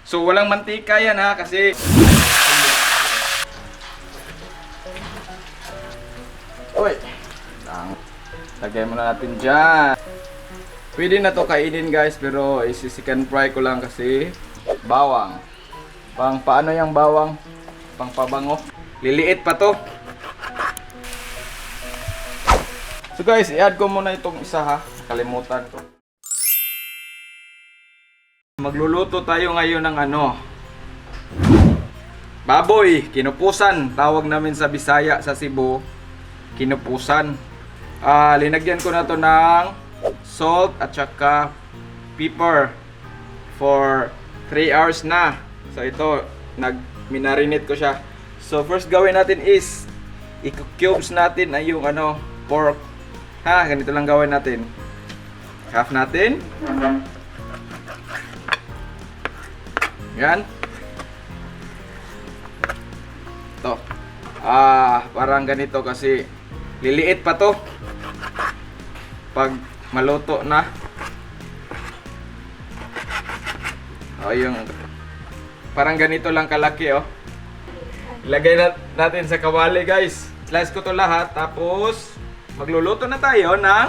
So walang mantika yan ha, kasi Uy! Lagay muna natin dyan. Pwede na to kainin guys, pero isi-second fry ko lang kasi bawang. Paano yung bawang? Pang pabango. Liliit pa to. So guys, i-add ko muna itong isa ha. Kalimutan ko. Magluluto tayo ngayon ng baboy, kinupusan. Tawag namin sa Bisaya, sa Cebu, kinupusan. Linagyan ko na to ng salt at saka pepper for 3 hours na. So ito, minarinate ko siya. So first gawin natin is i-cubes natin ay yung pork. Ha, ganito lang gawin natin. Half natin. Yan. To. Parang ganito kasi liliit pa to pag maluto na. Yung parang ganito lang kalaki Ilagay natin sa kawali guys. Slice ko to lahat tapos magluluto na tayo ng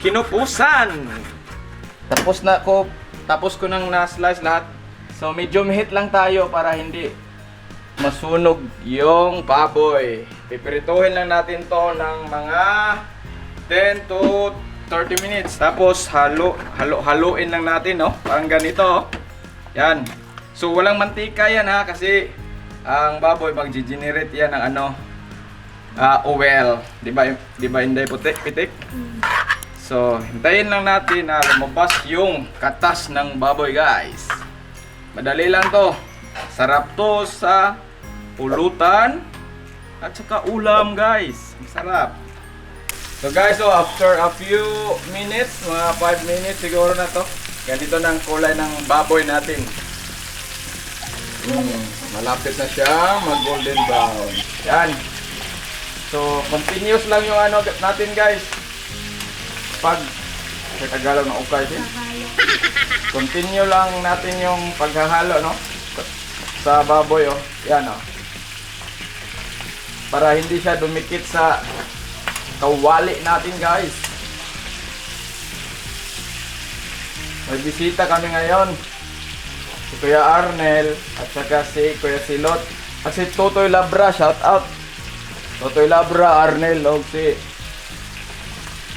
kinupusan. Tapos ko nang na-slice lahat. So medyo mahit lang tayo para hindi masunog yung baboy. Pipirituhin lang natin to ng mga 10 to 30 minutes. Tapos haluin lang natin parang ganito Yan. So walang mantika yan ha, kasi ang baboy mag-generate yan ng oil. Di ba hindi pitik? So hintayin lang natin na lumabas yung katas ng baboy guys. Madali lang to. Sarap to sa pulutan at saka ulam guys. Masarap. So guys, after a few minutes, mga 5 minutes siguro na to. Ganito na ang kulay ng baboy natin. Malapit na siya mag-golden brown. Yan. So continuous lang yung natin guys. Pag sa Tagalog na ukay din. Continue lang natin yung paghahalo sa baboy Yan para hindi siya dumikit sa kawali natin guys. May bisita kami ngayon. Si Kuya Arnel at saka si Kuya Silot at si Totoy Labra. Shout out Totoy Labra, Arnel og si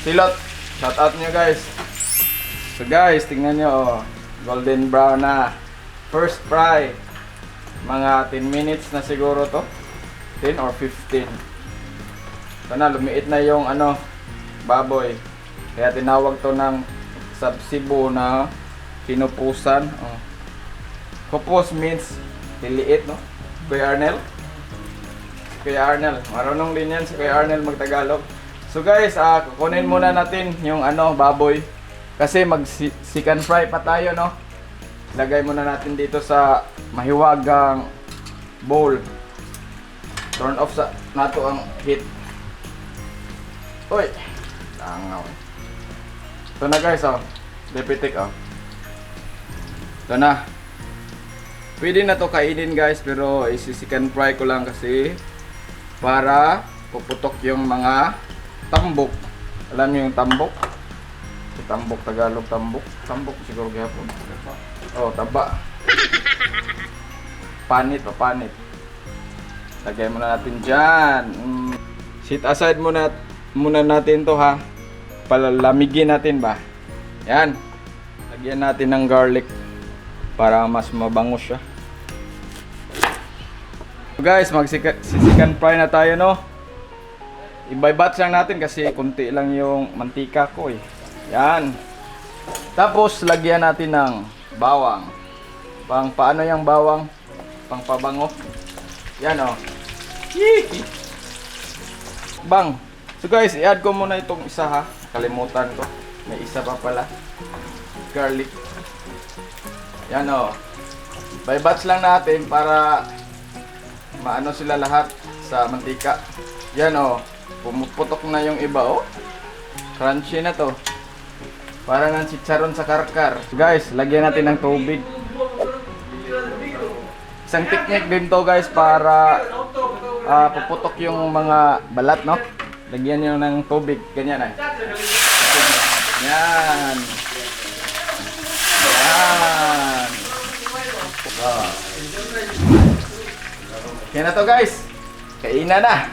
Silot. Shout out nyo guys. So guys, tingnan nyo golden brown na. First fry. Mga 10 minutes na siguro to. 10 or 15. So na, lumiit na yung baboy. Kaya tinawag to ng sa Cebu na kinupusan. Kupos means liliit Kuya Arnel. Kuya Arnel. Marunong din yan si Kuya Arnel magtagalog. So guys, kukunin muna natin yung baboy. Kasi mag-second fry pa tayo Lagay muna natin dito sa mahiwagang bowl. Turn off nato ang heat. Uy! Langaw. Ito na guys Depitik Ito na. Pwede na to kainin guys, pero isi-second fry ko lang kasi para puputok yung mga tambok. Alam niyo yung tambok? Tambok, Tagalog tambok. Tambok siguro gihapon. Taba. Panit. Lagay muna natin dyan. Sit aside muna natin to ha. Palamigin natin ba. Yan. Lagyan natin ng garlic para mas mabango siya. So guys, mag-second fry na tayo Ibay-batch lang natin kasi kunti lang yung mantika ko Yan. Tapos lagyan natin ng bawang. Paano yung bawang? Pang pabango. Yan Bang. So guys, i-add ko muna itong isa ha. Kalimutan ko. May isa pa pala. Garlic. Yan By-batch lang natin para maano sila lahat sa mantika. Yan pumuputok na yung iba Crunchy na to. Parang ang chicharon sa karkar. Guys, lagyan natin ng tubig. Isang technique din to guys para puputok yung mga balat, no? Lagyan nyo ng tubig, ganyan ay. Yan. Yan. Okay na to guys. Kainan na.